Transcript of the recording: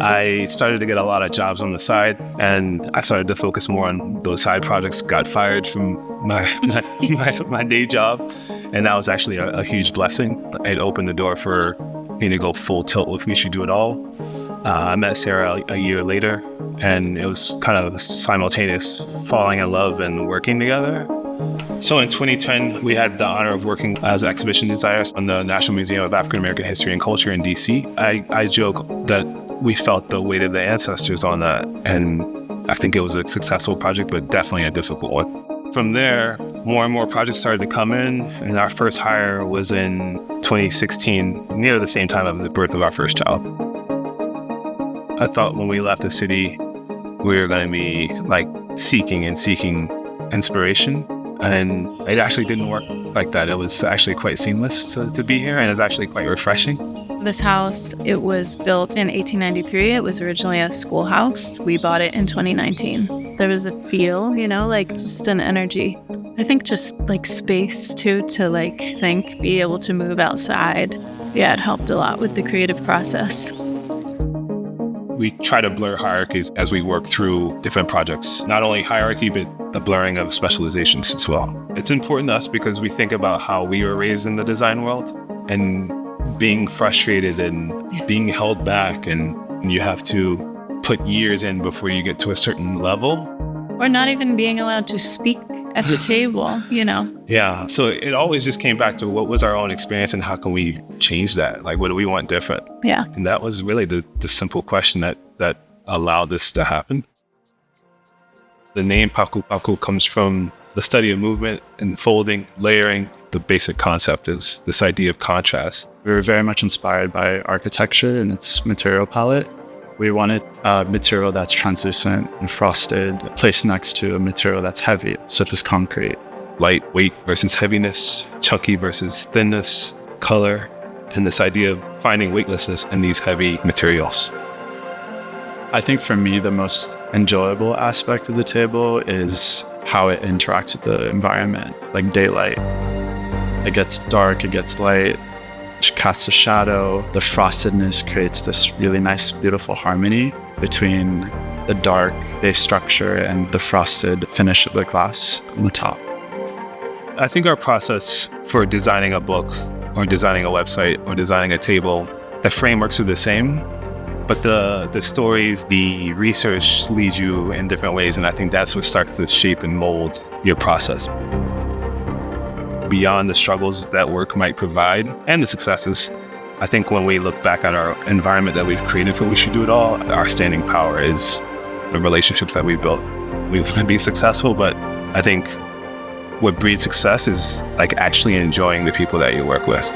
I started to get a lot of jobs on the side, and I started to focus more on those side projects. Got fired from my day job, and that was actually a huge blessing. It opened the door for me to go full tilt with WeShouldDoItAll. I met Sarah a year later, and it was kind of simultaneous falling in love and working together. So in 2010, we had the honor of working as exhibition designers on the National Museum of African American History and Culture in DC. I joke that we felt the weight of the ancestors on that, and I think it was a successful project, but definitely a difficult one. From there, more and more projects started to come in, and our first hire was in 2016, near the same time of the birth of our first child. I thought when we left the city, we were going to be like seeking inspiration, and it actually didn't work like that. It was actually quite seamless to be here, and it was actually quite refreshing. This house, it was built in 1893. It was originally a schoolhouse. We bought it in 2019. There was a feel, like just an energy. I think just like space too, to like think, be able to move outside. Yeah, it helped a lot with the creative process. We try to blur hierarchies as we work through different projects. Not only hierarchy, but the blurring of specializations as well. It's important to us because we think about how we were raised in the design world and being frustrated and being held back, and you have to put years in before you get to a certain level. Or not even being allowed to speak at the table, Yeah, so it always just came back to what was our own experience and how can we change that? Like, what do we want different? Yeah. And that was really the simple question that allowed this to happen. The name Paku Paku comes from the study of movement and folding, layering. The basic concept is this idea of contrast. We were very much inspired by architecture and its material palette. We wanted a material that's translucent and frosted, placed next to a material that's heavy, such as concrete. Light, weight versus heaviness, chunky versus thinness, color, and this idea of finding weightlessness in these heavy materials. I think for me, the most enjoyable aspect of the table is how it interacts with the environment, like daylight. It gets dark, it gets light, it casts a shadow. The frostedness creates this really nice, beautiful harmony between the dark base structure and the frosted finish of the glass on the top. I think our process for designing a book or designing a website or designing a table, the frameworks are the same, but the stories, the research leads you in different ways, and I think that's what starts to shape and mold your process. Beyond the struggles that work might provide and the successes, I think when we look back at our environment that we've created for WeShouldDoItAll, our standing power is the relationships that we've built. We want to be successful, but I think what breeds success is like actually enjoying the people that you work with.